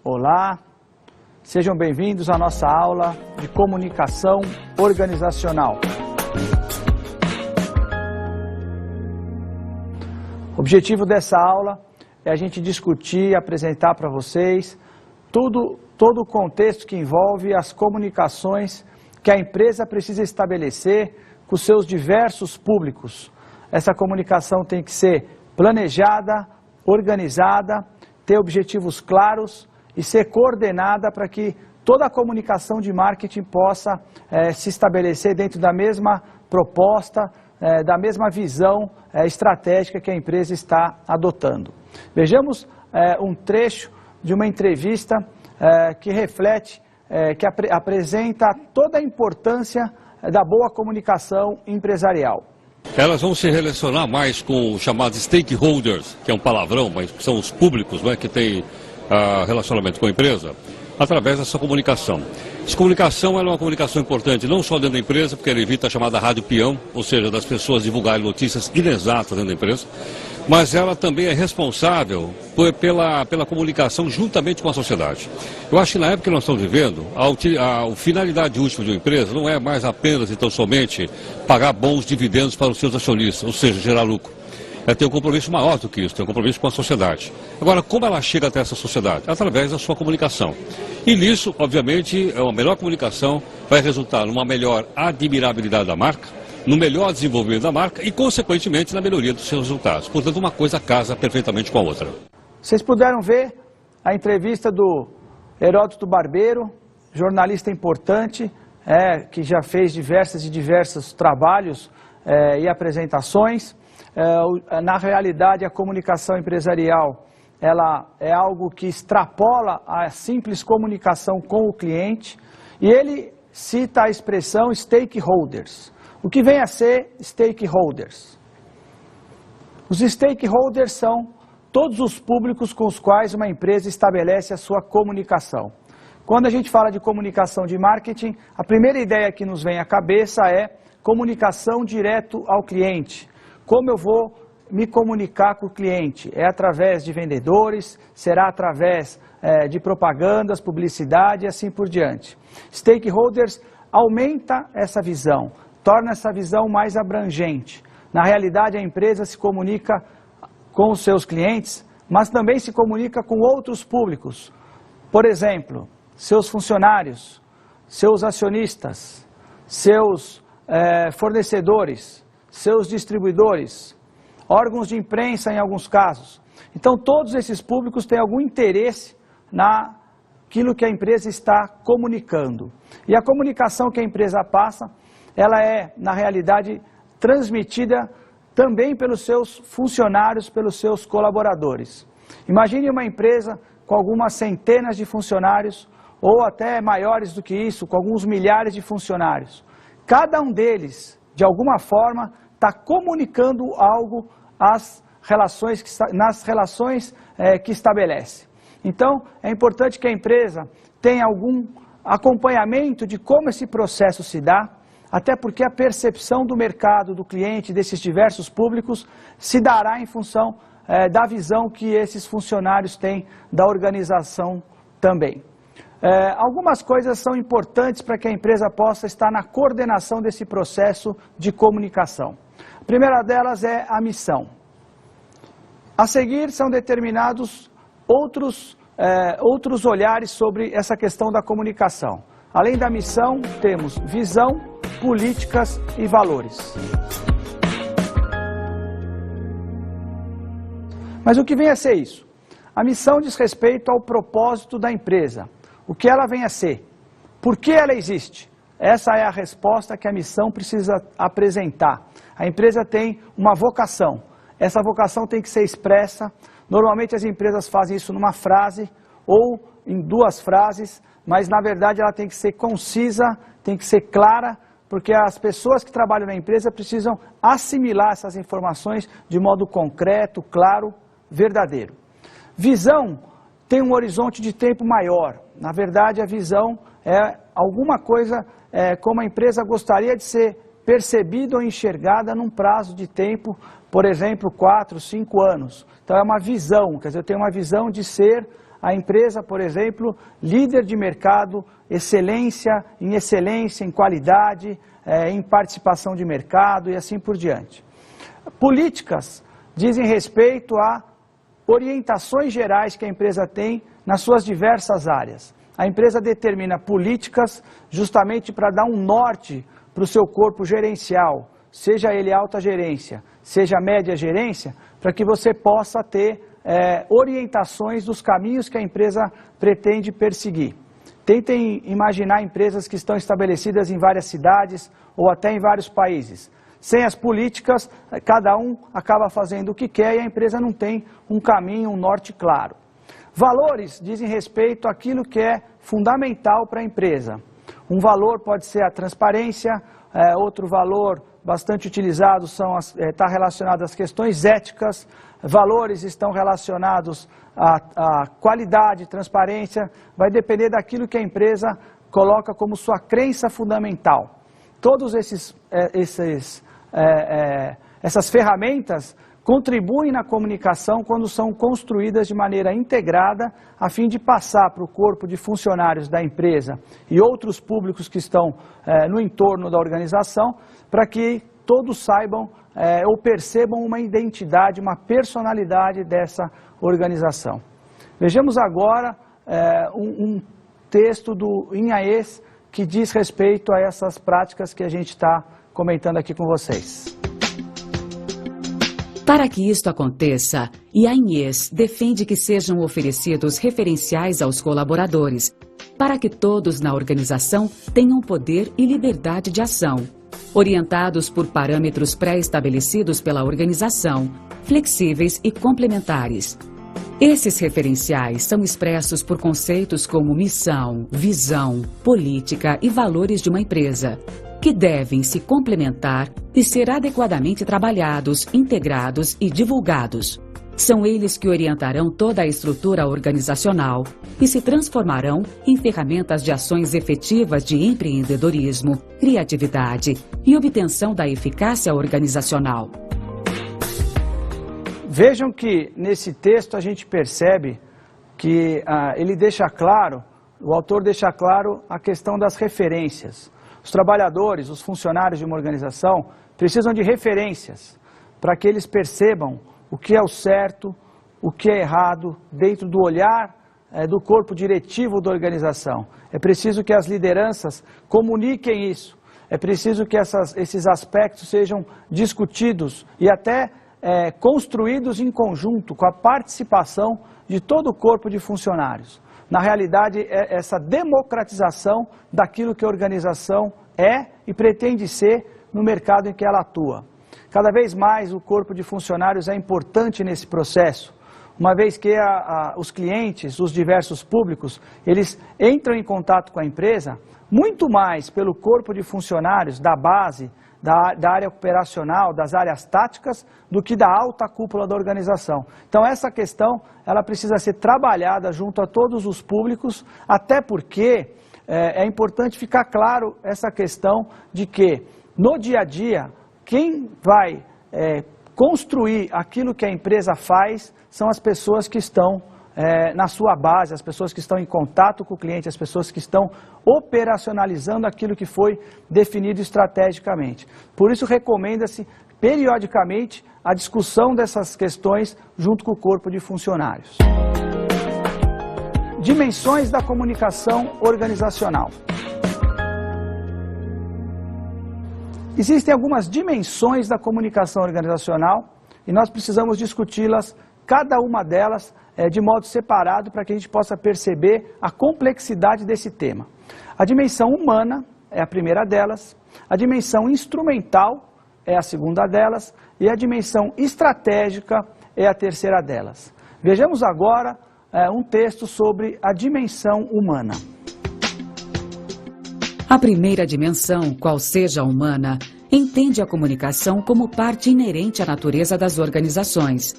Olá, sejam bem-vindos à nossa aula de comunicação organizacional. O objetivo dessa aula é a gente discutir e apresentar para vocês todo o contexto que envolve as comunicações que a empresa precisa estabelecer com os seus diversos públicos. Essa comunicação tem que ser planejada, organizada, ter objetivos claros e ser coordenada para que toda a comunicação de marketing possa se estabelecer dentro da mesma proposta, da mesma visão estratégica que a empresa está adotando. Vejamos um trecho de uma entrevista que reflete, que apresenta toda a importância da boa comunicação empresarial. Elas vão se relacionar mais com os chamados stakeholders, que é um palavrão, mas são os públicos, né, que têm relacionamento com a empresa, através dessa comunicação. Essa comunicação é uma comunicação importante, não só dentro da empresa, porque ela evita a chamada rádio peão, ou seja, das pessoas divulgarem notícias inexatas dentro da empresa, mas ela também é responsável pela comunicação juntamente com a sociedade. Eu acho que na época que nós estamos vivendo, a finalidade última de uma empresa não é mais apenas e tão somente pagar bons dividendos para os seus acionistas, ou seja, gerar lucro. Ela tem um compromisso maior do que isso, tem um compromisso com a sociedade. Agora, como ela chega até essa sociedade? Através da sua comunicação. E nisso, obviamente, uma melhor comunicação vai resultar numa melhor admirabilidade da marca, no melhor desenvolvimento da marca e, consequentemente, na melhoria dos seus resultados. Portanto, uma coisa casa perfeitamente com a outra. Vocês puderam ver a entrevista do Heródoto Barbeiro, jornalista importante, que já fez diversos trabalhos e apresentações. Na realidade, a comunicação empresarial ela é algo que extrapola a simples comunicação com o cliente, e ele cita a expressão stakeholders. O que vem a ser stakeholders? Os stakeholders são todos os públicos com os quais uma empresa estabelece a sua comunicação. Quando a gente fala de comunicação de marketing, a primeira ideia que nos vem à cabeça é comunicação direto ao cliente. Como eu vou me comunicar com o cliente? É através de vendedores, será através de propagandas, publicidade e assim por diante. Stakeholders aumenta essa visão, torna essa visão mais abrangente. Na realidade, a empresa se comunica com os seus clientes, mas também se comunica com outros públicos. Por exemplo, seus funcionários, seus acionistas, seus fornecedores, seus distribuidores, órgãos de imprensa em alguns casos. Então, todos esses públicos têm algum interesse naquilo que a empresa está comunicando. E a comunicação que a empresa passa, ela é, na realidade, transmitida também pelos seus funcionários, pelos seus colaboradores. Imagine uma empresa com algumas centenas de funcionários, ou até maiores do que isso, com alguns milhares de funcionários. Cada um deles, de alguma forma, está comunicando algo nas relações que estabelece. Então, é importante que a empresa tenha algum acompanhamento de como esse processo se dá, até porque a percepção do mercado, do cliente, desses diversos públicos, se dará em função da visão que esses funcionários têm da organização também. Algumas coisas são importantes para que a empresa possa estar na coordenação desse processo de comunicação. A primeira delas é a missão. A seguir são determinados outros olhares sobre essa questão da comunicação. Além da missão, temos visão, políticas e valores. Mas o que vem a ser isso? A missão diz respeito ao propósito da empresa. O que ela vem a ser? Por que ela existe? Essa é a resposta que a missão precisa apresentar. A empresa tem uma vocação. Essa vocação tem que ser expressa. Normalmente as empresas fazem isso numa frase ou em duas frases, mas na verdade ela tem que ser concisa, tem que ser clara, porque as pessoas que trabalham na empresa precisam assimilar essas informações de modo concreto, claro, verdadeiro. Visão tem um horizonte de tempo maior. Na verdade, a visão é alguma coisa como a empresa gostaria de ser percebida ou enxergada num prazo de tempo, por exemplo, 4, 5 anos. Então é uma visão, quer dizer, eu tenho uma visão de ser a empresa, por exemplo, líder de mercado, excelência, em qualidade, em participação de mercado e assim por diante. Políticas dizem respeito a orientações gerais que a empresa tem nas suas diversas áreas. A empresa determina políticas justamente para dar um norte para o seu corpo gerencial, seja ele alta gerência, seja média gerência, para que você possa ter orientações dos caminhos que a empresa pretende perseguir. Tentem imaginar empresas que estão estabelecidas em várias cidades ou até em vários países. Sem as políticas, cada um acaba fazendo o que quer e a empresa não tem um caminho, um norte claro. Valores dizem respeito àquilo que é fundamental para a empresa. Um valor pode ser a transparência, outro valor bastante utilizado está relacionado às questões éticas, valores estão relacionados à qualidade, transparência, vai depender daquilo que a empresa coloca como sua crença fundamental. Todas essas ferramentas contribuem na comunicação quando são construídas de maneira integrada, a fim de passar para o corpo de funcionários da empresa e outros públicos que estão no entorno da organização, para que todos saibam ou percebam uma identidade, uma personalidade dessa organização. Vejamos agora um texto do INAES que diz respeito a essas práticas que a gente está comentando aqui com vocês. Para que isto aconteça, a INAES defende que sejam oferecidos referenciais aos colaboradores, para que todos na organização tenham poder e liberdade de ação, orientados por parâmetros pré-estabelecidos pela organização, flexíveis e complementares. Esses referenciais são expressos por conceitos como missão, visão, política e valores de uma empresa, que devem se complementar e ser adequadamente trabalhados, integrados e divulgados. São eles que orientarão toda a estrutura organizacional e se transformarão em ferramentas de ações efetivas de empreendedorismo, criatividade e obtenção da eficácia organizacional. Vejam que nesse texto a gente percebe que ele deixa claro, o autor deixa claro a questão das referências. Os trabalhadores, os funcionários de uma organização precisam de referências para que eles percebam o que é o certo, o que é errado, dentro do olhar do corpo diretivo da organização. É preciso que as lideranças comuniquem isso, é preciso que esses aspectos sejam discutidos e até construídos em conjunto com a participação de todo o corpo de funcionários. Na realidade, é essa democratização daquilo que a organização é e pretende ser no mercado em que ela atua. Cada vez mais o corpo de funcionários é importante nesse processo, uma vez que os clientes, os diversos públicos, eles entram em contato com a empresa muito mais pelo corpo de funcionários da base, da área operacional, das áreas táticas, do que da alta cúpula da organização. Então essa questão, ela precisa ser trabalhada junto a todos os públicos, até porque é importante ficar claro essa questão de que no dia a dia, quem vai construir aquilo que a empresa faz são as pessoas que estão na sua base, as pessoas que estão em contato com o cliente, as pessoas que estão operacionalizando aquilo que foi definido estrategicamente. Por isso, recomenda-se periodicamente a discussão dessas questões junto com o corpo de funcionários. Dimensões da comunicação organizacional. Existem algumas dimensões da comunicação organizacional e nós precisamos discuti-las, cada uma delas, de modo separado, para que a gente possa perceber a complexidade desse tema. A dimensão humana é a primeira delas, a dimensão instrumental é a segunda delas e a dimensão estratégica é a terceira delas. Vejamos agora um texto sobre a dimensão humana. A primeira dimensão, qual seja a humana, entende a comunicação como parte inerente à natureza das organizações,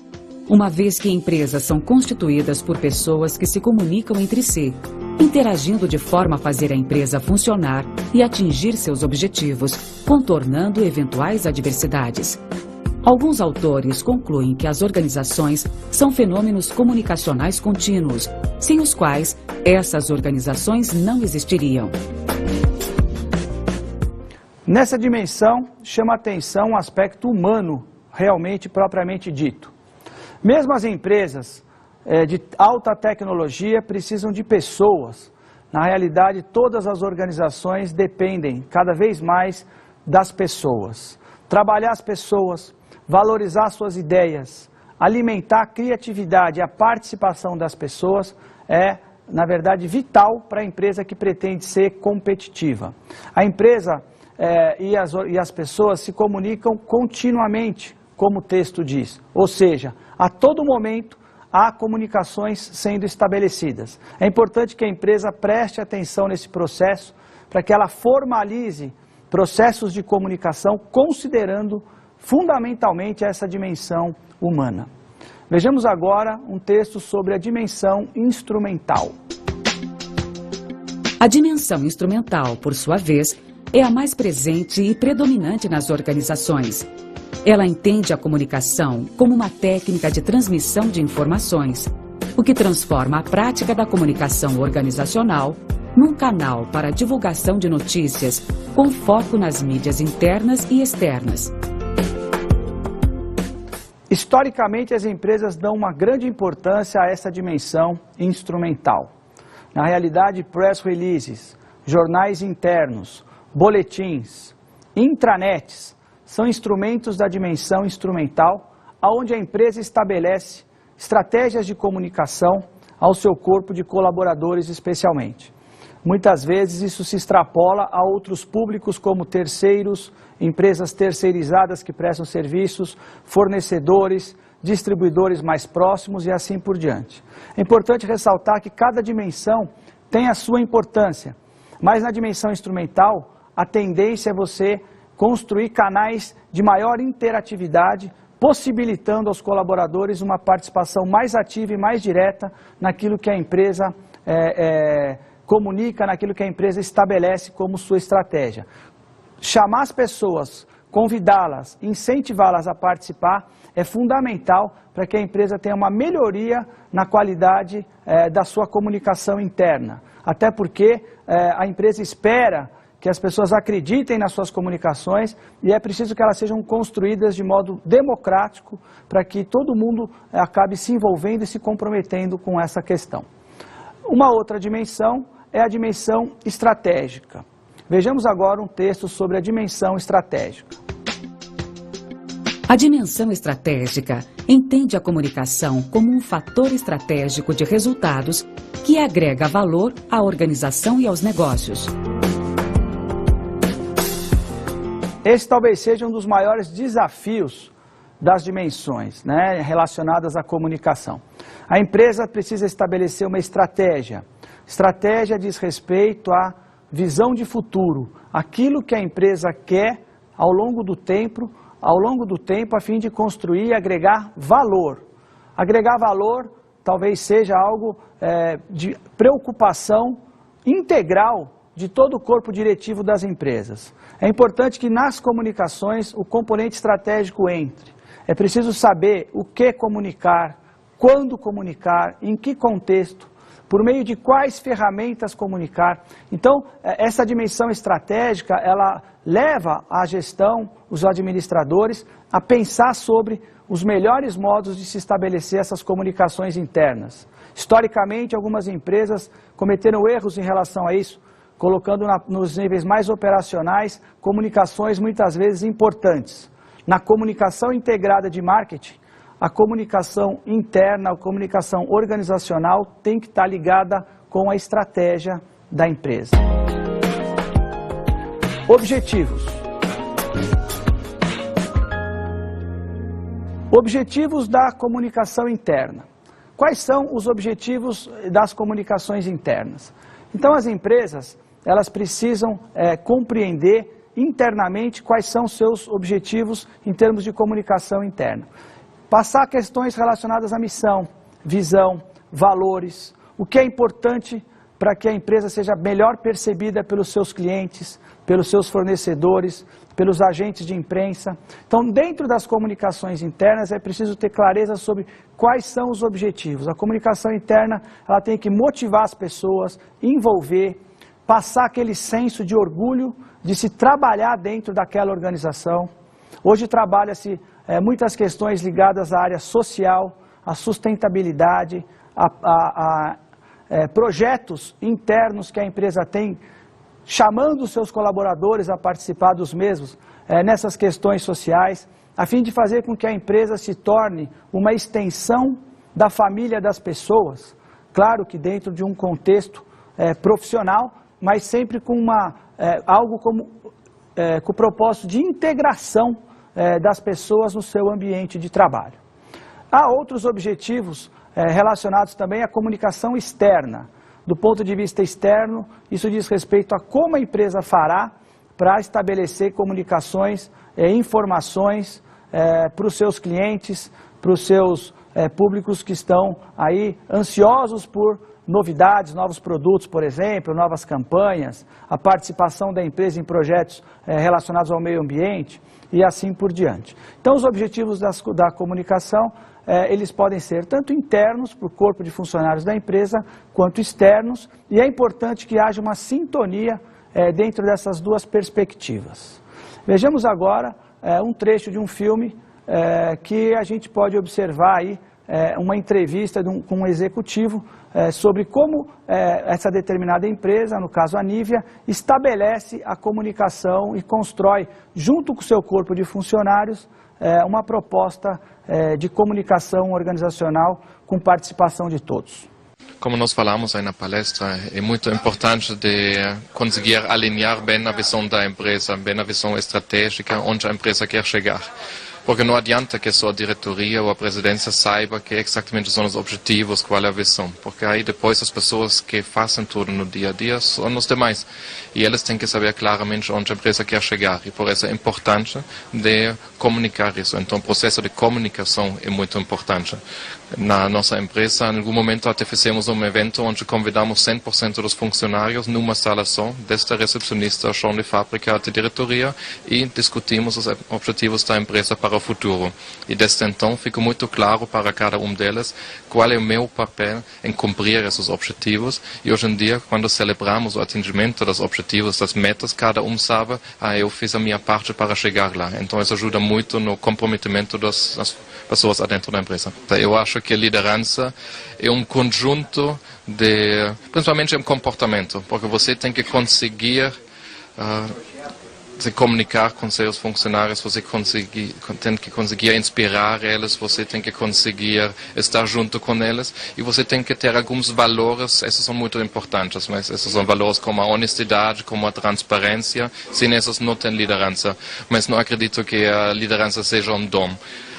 uma vez que empresas são constituídas por pessoas que se comunicam entre si, interagindo de forma a fazer a empresa funcionar e atingir seus objetivos, contornando eventuais adversidades. Alguns autores concluem que as organizações são fenômenos comunicacionais contínuos, sem os quais essas organizações não existiriam. Nessa dimensão, chama a atenção o aspecto humano, realmente propriamente dito. Mesmo as empresas de alta tecnologia precisam de pessoas. Na realidade, todas as organizações dependem cada vez mais das pessoas. Trabalhar as pessoas, valorizar suas ideias, alimentar a criatividade e a participação das pessoas é, na verdade, vital para a empresa que pretende ser competitiva. A empresa e as pessoas se comunicam continuamente, como o texto diz, ou seja, a todo momento há comunicações sendo estabelecidas. É importante que a empresa preste atenção nesse processo para que ela formalize processos de comunicação considerando fundamentalmente essa dimensão humana. Vejamos agora um texto sobre a dimensão instrumental. A dimensão instrumental, por sua vez, é a mais presente e predominante nas organizações. Ela entende a comunicação como uma técnica de transmissão de informações, o que transforma a prática da comunicação organizacional num canal para a divulgação de notícias com foco nas mídias internas e externas. Historicamente, as empresas dão uma grande importância a essa dimensão instrumental. Na realidade, press releases, jornais internos, boletins, intranets, são instrumentos da dimensão instrumental, onde a empresa estabelece estratégias de comunicação ao seu corpo de colaboradores especialmente. Muitas vezes isso se extrapola a outros públicos como terceiros, empresas terceirizadas que prestam serviços, fornecedores, distribuidores mais próximos e assim por diante. É importante ressaltar que cada dimensão tem a sua importância, mas na dimensão instrumental a tendência é você construir canais de maior interatividade, possibilitando aos colaboradores uma participação mais ativa e mais direta naquilo que a empresa comunica, naquilo que a empresa estabelece como sua estratégia. Chamar as pessoas, convidá-las, incentivá-las a participar é fundamental para que a empresa tenha uma melhoria na qualidade da sua comunicação interna. Até porque a empresa espera que as pessoas acreditem nas suas comunicações e é preciso que elas sejam construídas de modo democrático para que todo mundo acabe se envolvendo e se comprometendo com essa questão. Uma outra dimensão é a dimensão estratégica. Vejamos agora um texto sobre a dimensão estratégica. A dimensão estratégica entende a comunicação como um fator estratégico de resultados que agrega valor à organização e aos negócios. Esse talvez seja um dos maiores desafios das dimensões, relacionadas à comunicação. A empresa precisa estabelecer uma estratégia. Estratégia diz respeito à visão de futuro, aquilo que a empresa quer ao longo do tempo a fim de construir e agregar valor. Agregar valor talvez seja algo de preocupação integral de todo o corpo diretivo das empresas. É importante que nas comunicações o componente estratégico entre. É preciso saber o que comunicar, quando comunicar, em que contexto, por meio de quais ferramentas comunicar. Então, essa dimensão estratégica, ela leva a gestão, os administradores, a pensar sobre os melhores modos de se estabelecer essas comunicações internas. Historicamente, algumas empresas cometeram erros em relação a isso, colocando nos níveis mais operacionais comunicações muitas vezes importantes. Na comunicação integrada de marketing, a comunicação interna, a comunicação organizacional tem que estar ligada com a estratégia da empresa. Objetivos. Objetivos da comunicação interna. Quais são os objetivos das comunicações internas? Então, as empresas, elas precisam compreender internamente quais são os seus objetivos em termos de comunicação interna. Passar questões relacionadas à missão, visão, valores, o que é importante para que a empresa seja melhor percebida pelos seus clientes, pelos seus fornecedores, pelos agentes de imprensa. Então, dentro das comunicações internas, é preciso ter clareza sobre quais são os objetivos. A comunicação interna, ela tem que motivar as pessoas, envolver, passar aquele senso de orgulho de se trabalhar dentro daquela organização. Hoje trabalha-se muitas questões ligadas à área social, à sustentabilidade, a projetos internos que a empresa tem, chamando os seus colaboradores a participar dos mesmos nessas questões sociais, a fim de fazer com que a empresa se torne uma extensão da família das pessoas, claro que dentro de um contexto profissional, mas sempre com algo com o propósito de integração das pessoas no seu ambiente de trabalho. Há outros objetivos relacionados também à comunicação externa. Do ponto de vista externo, isso diz respeito a como a empresa fará para estabelecer comunicações e informações para os seus clientes, para os seus públicos que estão aí ansiosos por novidades, novos produtos, por exemplo, novas campanhas, a participação da empresa em projetos relacionados ao meio ambiente e assim por diante. Então, os objetivos da comunicação, eles podem ser tanto internos para o corpo de funcionários da empresa, quanto externos, e é importante que haja uma sintonia dentro dessas duas perspectivas. Vejamos agora um trecho de um filme que a gente pode observar aí, uma entrevista com um executivo sobre como essa determinada empresa, no caso a Nivea, estabelece a comunicação e constrói, junto com o seu corpo de funcionários, uma proposta de comunicação organizacional com participação de todos. Como nós falamos aí na palestra, é muito importante de conseguir alinhar bem a visão da empresa, bem a visão estratégica onde a empresa quer chegar. Porque não adianta que só a diretoria ou a presidência saiba que exatamente são os objetivos, qual é a visão. Porque aí depois as pessoas que fazem tudo no dia a dia são os demais. E eles têm que saber claramente onde a empresa quer chegar. E por isso é importante de comunicar isso. Então o processo de comunicação é muito importante. Na nossa empresa, em algum momento até fizemos um evento onde convidamos 100% dos funcionários numa sala só, desde a recepcionista ao chão de fábrica até a diretoria, e discutimos os objetivos da empresa para o futuro. E desde então ficou muito claro para cada um deles qual é o meu papel em cumprir esses objetivos. E hoje em dia, quando celebramos o atingimento dos objetivos, das metas, cada um sabe, eu fiz a minha parte para chegar lá. Então isso ajuda muito no comprometimento das pessoas dentro da empresa. Eu acho que a liderança é um conjunto de, principalmente um comportamento, porque você tem que conseguir se comunicar com seus funcionários, você tem que conseguir inspirar eles, você tem que conseguir estar junto com eles e você tem que ter alguns valores, esses são muito importantes, mas esses são valores como a honestidade, como a transparência, sem esses não tem liderança, mas não acredito que a liderança seja um dom.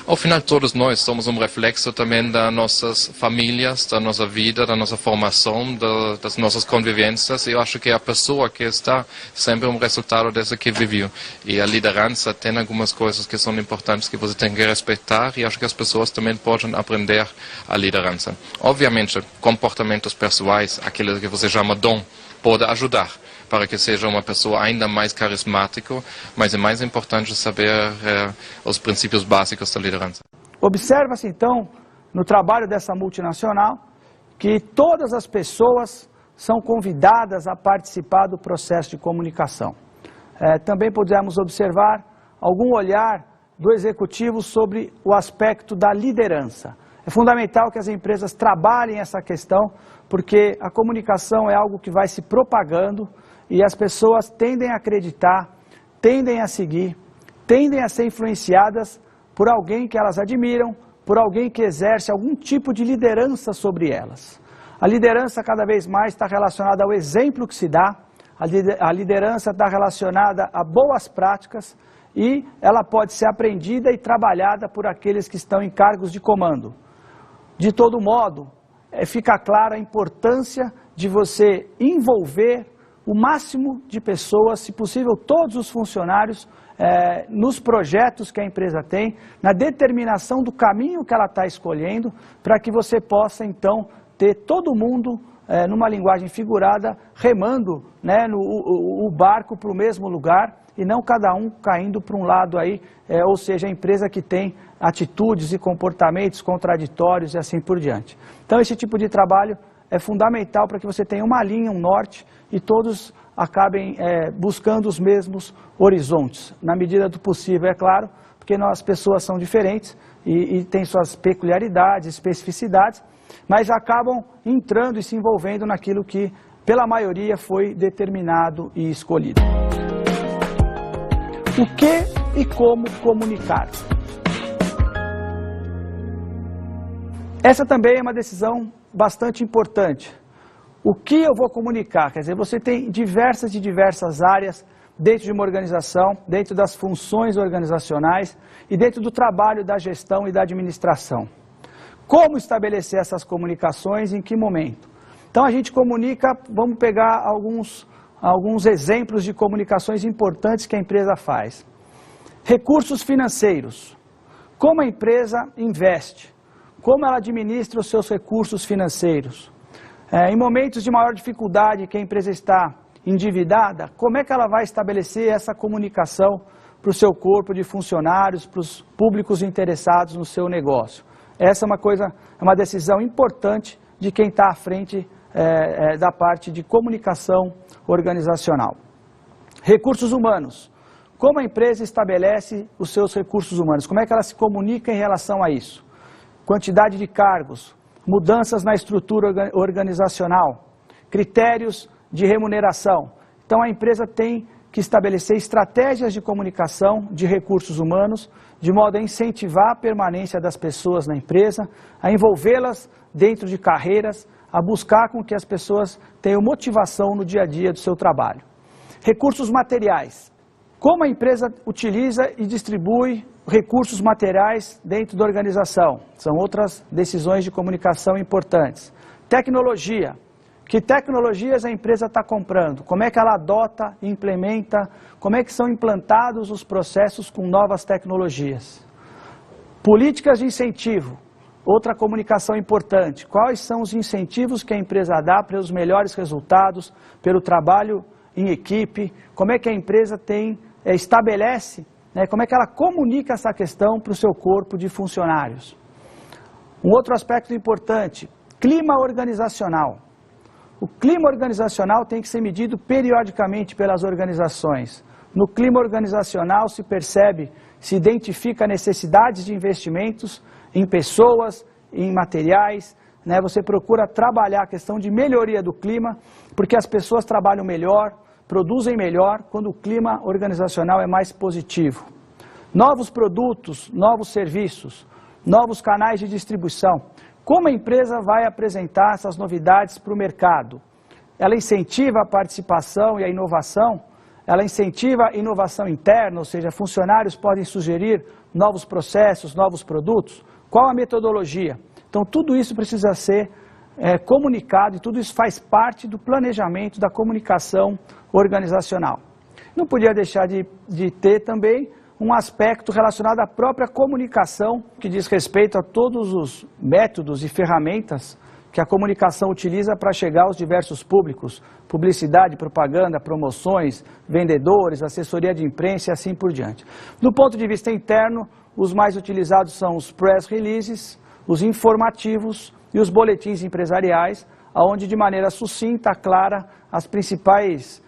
Ao final, todos nós somos um reflexo também das nossas famílias, da nossa vida, da nossa formação, das nossas convivências. Eu acho que a pessoa que está sempre um resultado dessa que viveu. E a liderança tem algumas coisas que são importantes que você tem que respeitar e acho que as pessoas também podem aprender a liderança. Obviamente, comportamentos pessoais, aquilo que você chama dom, pode ajudar para que seja uma pessoa ainda mais carismática, mas é mais importante saber os princípios básicos da liderança. Observa-se então, no trabalho dessa multinacional, que todas as pessoas são convidadas a participar do processo de comunicação. Também podemos observar algum olhar do executivo sobre o aspecto da liderança. É fundamental que as empresas trabalhem essa questão, porque a comunicação é algo que vai se propagando e as pessoas tendem a acreditar, tendem a seguir, tendem a ser influenciadas por alguém que elas admiram, por alguém que exerce algum tipo de liderança sobre elas. A liderança cada vez mais está relacionada ao exemplo que se dá, a liderança está relacionada a boas práticas e ela pode ser aprendida e trabalhada por aqueles que estão em cargos de comando. De todo modo, fica clara a importância de você envolver o máximo de pessoas, se possível todos os funcionários, nos projetos que a empresa tem, na determinação do caminho que ela está escolhendo, para que você possa então ter todo mundo numa linguagem figurada, remando, né, o barco para o mesmo lugar e não cada um caindo para um lado aí, ou seja, a empresa que tem atitudes e comportamentos contraditórios e assim por diante. Então esse tipo de trabalho é fundamental para que você tenha uma linha, um norte e todos acabem buscando os mesmos horizontes, na medida do possível, é claro, porque as pessoas são diferentes e têm suas peculiaridades, especificidades, mas acabam entrando e se envolvendo naquilo que, pela maioria, foi determinado e escolhido. O que e como comunicar? Essa também é uma decisão bastante importante. O que eu vou comunicar? Quer dizer, você tem diversas áreas dentro de uma organização, dentro das funções organizacionais e dentro do trabalho da gestão e da administração. Como estabelecer essas comunicações, em que momento? Então a gente comunica, vamos pegar alguns exemplos de comunicações importantes que a empresa faz. Recursos financeiros. Como a empresa investe? Como ela administra os seus recursos financeiros? Em momentos de maior dificuldade que a empresa está endividada, como é que ela vai estabelecer essa comunicação para o seu corpo de funcionários, para os públicos interessados no seu negócio? Essa é uma decisão importante de quem está à frente da parte de comunicação organizacional. Recursos humanos. Como a empresa estabelece os seus recursos humanos? Como é que ela se comunica em relação a isso? Quantidade de cargos, mudanças na estrutura organizacional, critérios de remuneração. Então a empresa tem que estabelecer estratégias de comunicação de recursos humanos, de modo a incentivar a permanência das pessoas na empresa, a envolvê-las dentro de carreiras, a buscar com que as pessoas tenham motivação no dia a dia do seu trabalho. Recursos materiais. Como a empresa utiliza e distribui recursos materiais dentro da organização? São outras decisões de comunicação importantes. Tecnologia. Que tecnologias a empresa está comprando? Como é que ela adota e implementa? Como é que são implantados os processos com novas tecnologias? Políticas de incentivo. Outra comunicação importante. Quais são os incentivos que a empresa dá para os melhores resultados, pelo trabalho em equipe? Como é que a empresa estabelece, né, como é que ela comunica essa questão para o seu corpo de funcionários? Um outro aspecto importante, clima organizacional. O clima organizacional tem que ser medido periodicamente pelas organizações. No clima organizacional se percebe, se identifica necessidades de investimentos em pessoas, em materiais, né? Você procura trabalhar a questão de melhoria do clima, porque as pessoas trabalham melhor, produzem melhor quando o clima organizacional é mais positivo. Novos produtos, novos serviços, novos canais de distribuição. Como a empresa vai apresentar essas novidades para o mercado? Ela incentiva a participação e a inovação? Ela incentiva a inovação interna, ou seja, funcionários podem sugerir novos processos, novos produtos? Qual a metodologia? Então tudo isso precisa ser comunicado e tudo isso faz parte do planejamento da comunicação organizacional. Não podia deixar de ter também um aspecto relacionado à própria comunicação, que diz respeito a todos os métodos e ferramentas que a comunicação utiliza para chegar aos diversos públicos, publicidade, propaganda, promoções, vendedores, assessoria de imprensa e assim por diante. Do ponto de vista interno, os mais utilizados são os press releases, os informativos e os boletins empresariais, onde de maneira sucinta, clara, as principais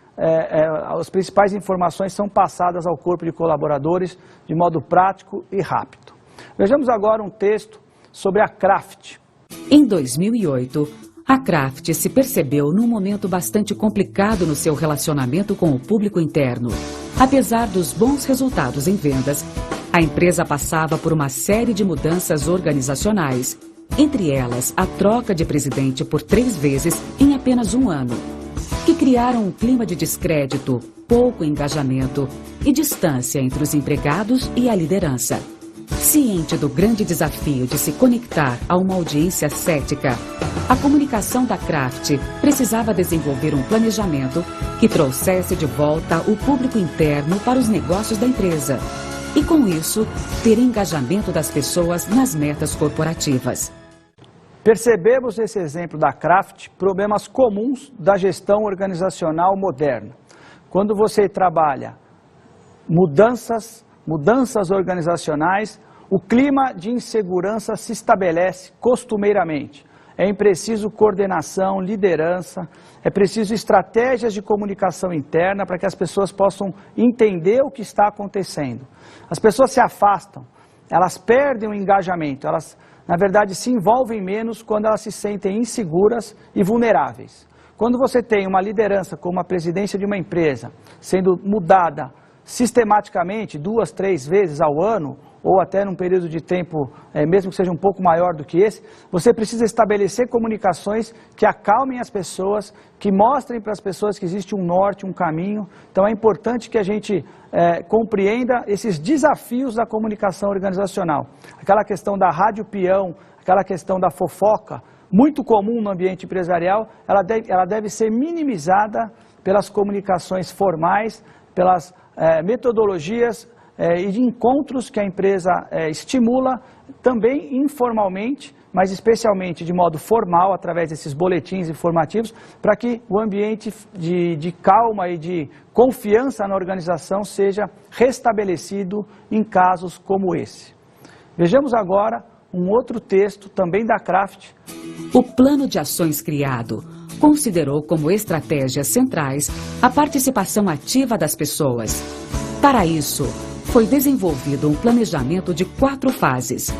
informações são passadas ao corpo de colaboradores de modo prático e rápido. Vejamos agora um texto sobre a Kraft. Em 2008, a Kraft se percebeu num momento bastante complicado no seu relacionamento com o público interno. Apesar dos bons resultados em vendas, a empresa passava por uma série de mudanças organizacionais, entre elas a troca de presidente por 3 vezes em apenas um ano, que criaram um clima de descrédito, pouco engajamento e distância entre os empregados e a liderança. Ciente do grande desafio de se conectar a uma audiência cética, a comunicação da Kraft precisava desenvolver um planejamento que trouxesse de volta o público interno para os negócios da empresa e, com isso, ter engajamento das pessoas nas metas corporativas. Percebemos nesse exemplo da Kraft problemas comuns da gestão organizacional moderna. Quando você trabalha mudanças organizacionais, o clima de insegurança se estabelece costumeiramente. É preciso coordenação, liderança, é preciso estratégias de comunicação interna para que as pessoas possam entender o que está acontecendo. As pessoas se afastam, elas perdem o engajamento, elas, na verdade, se envolvem menos quando elas se sentem inseguras e vulneráveis. Quando você tem uma liderança como a presidência de uma empresa sendo mudada sistematicamente 2, 3 vezes ao ano, ou até num período de tempo, mesmo que seja um pouco maior do que esse, você precisa estabelecer comunicações que acalmem as pessoas, que mostrem para as pessoas que existe um norte, um caminho. Então é importante que a gente compreenda esses desafios da comunicação organizacional. Aquela questão da rádio peão, aquela questão da fofoca, muito comum no ambiente empresarial, ela deve ser minimizada pelas comunicações formais, pelas metodologias e de encontros que a empresa estimula, também informalmente, mas especialmente de modo formal, através desses boletins informativos, para que o ambiente de calma e de confiança na organização seja restabelecido em casos como esse. Vejamos agora um outro texto, também da Kraft. O plano de ações criado considerou como estratégias centrais a participação ativa das pessoas. Para isso, foi desenvolvido um planejamento de 4 fases: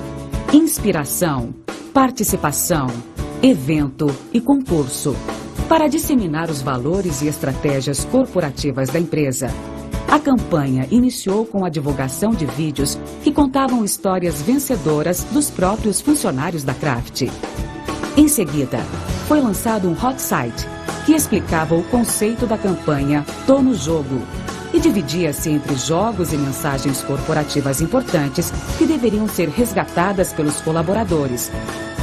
inspiração, participação, evento e concurso, para disseminar os valores e estratégias corporativas da empresa. A campanha iniciou com a divulgação de vídeos que contavam histórias vencedoras dos próprios funcionários da Kraft. Em seguida, foi lançado um hot site que explicava o conceito da campanha Tô no Jogo e dividia-se entre jogos e mensagens corporativas importantes que deveriam ser resgatadas pelos colaboradores,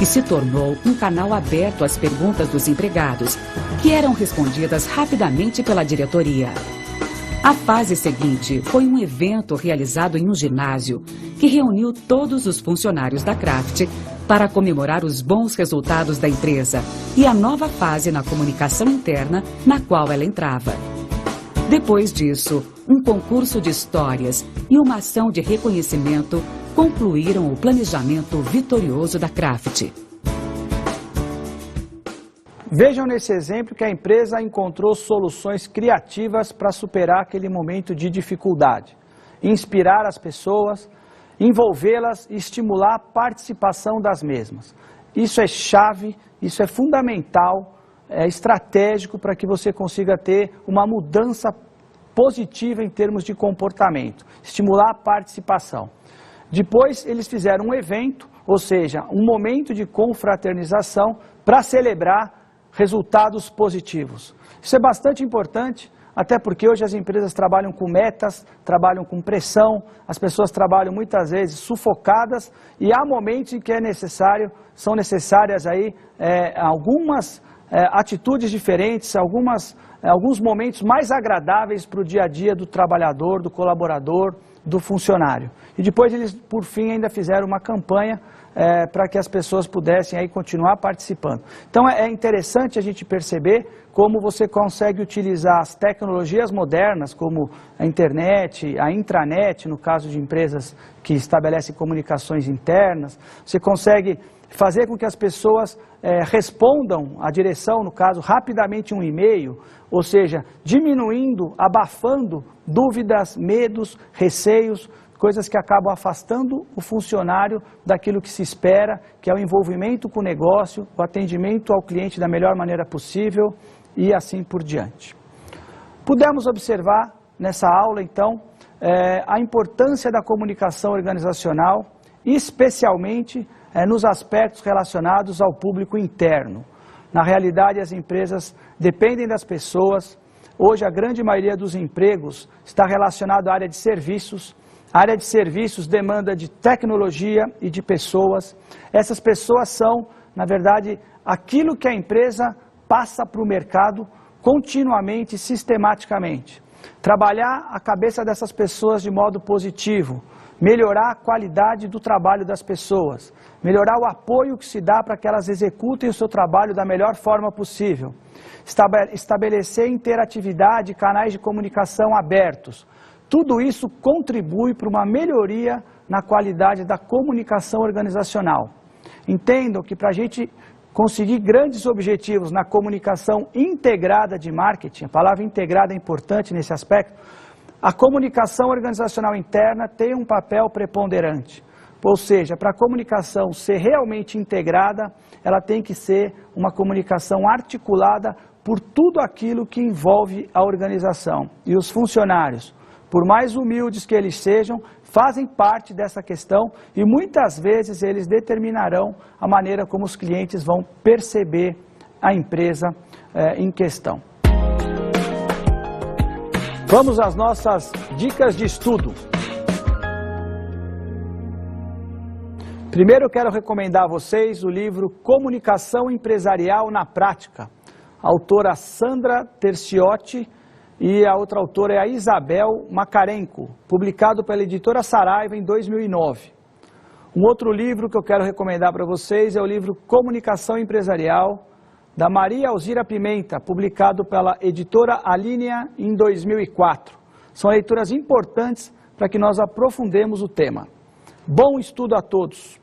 e se tornou um canal aberto às perguntas dos empregados, que eram respondidas rapidamente pela diretoria. A fase seguinte foi um evento realizado em um ginásio que reuniu todos os funcionários da Kraft para comemorar os bons resultados da empresa e a nova fase na comunicação interna na qual ela entrava. Depois disso, um concurso de histórias e uma ação de reconhecimento concluíram o planejamento vitorioso da Kraft. Vejam nesse exemplo que a empresa encontrou soluções criativas para superar aquele momento de dificuldade, inspirar as pessoas, envolvê-las e estimular a participação das mesmas. Isso é chave, isso é fundamental, é estratégico para que você consiga ter uma mudança positiva em termos de comportamento, estimular a participação. Depois eles fizeram um evento, ou seja, um momento de confraternização para celebrar resultados positivos. Isso é bastante importante, até porque hoje as empresas trabalham com metas, trabalham com pressão, as pessoas trabalham muitas vezes sufocadas e há momentos em que são necessárias aí algumas atitudes diferentes, alguns momentos mais agradáveis para o dia a dia do trabalhador, do colaborador, do funcionário. E depois eles, por fim, ainda fizeram uma campanha para que as pessoas pudessem aí continuar participando. Então é interessante a gente perceber como você consegue utilizar as tecnologias modernas, como a internet, a intranet, no caso de empresas que estabelecem comunicações internas, você consegue fazer com que as pessoas respondam à direção, no caso, rapidamente um e-mail, ou seja, diminuindo, abafando dúvidas, medos, receios, coisas que acabam afastando o funcionário daquilo que se espera, que é o envolvimento com o negócio, o atendimento ao cliente da melhor maneira possível e assim por diante. Pudemos observar nessa aula, então, a importância da comunicação organizacional, especialmente nos aspectos relacionados ao público interno. Na realidade, as empresas dependem das pessoas. Hoje, a grande maioria dos empregos está relacionado à área de serviços. A área de serviços demanda de tecnologia e de pessoas. Essas pessoas são, na verdade, aquilo que a empresa passa para o mercado continuamente, sistematicamente. Trabalhar a cabeça dessas pessoas de modo positivo, melhorar a qualidade do trabalho das pessoas, melhorar o apoio que se dá para que elas executem o seu trabalho da melhor forma possível, estabelecer interatividade e canais de comunicação abertos. Tudo isso contribui para uma melhoria na qualidade da comunicação organizacional. Entendam que para a gente conseguir grandes objetivos na comunicação integrada de marketing, a palavra integrada é importante nesse aspecto, a comunicação organizacional interna tem um papel preponderante. Ou seja, para a comunicação ser realmente integrada, ela tem que ser uma comunicação articulada por tudo aquilo que envolve a organização. E os funcionários, por mais humildes que eles sejam, fazem parte dessa questão e muitas vezes eles determinarão a maneira como os clientes vão perceber a empresa em questão. Vamos às nossas dicas de estudo. Primeiro eu quero recomendar a vocês o livro Comunicação Empresarial na Prática. A autora Sandra Terciotti e a outra autora é a Isabel Makarenko, publicado pela editora Saraiva em 2009. Um outro livro que eu quero recomendar para vocês é o livro Comunicação Empresarial, da Maria Alzira Pimenta, publicado pela editora Alinea em 2004. São leituras importantes para que nós aprofundemos o tema. Bom estudo a todos!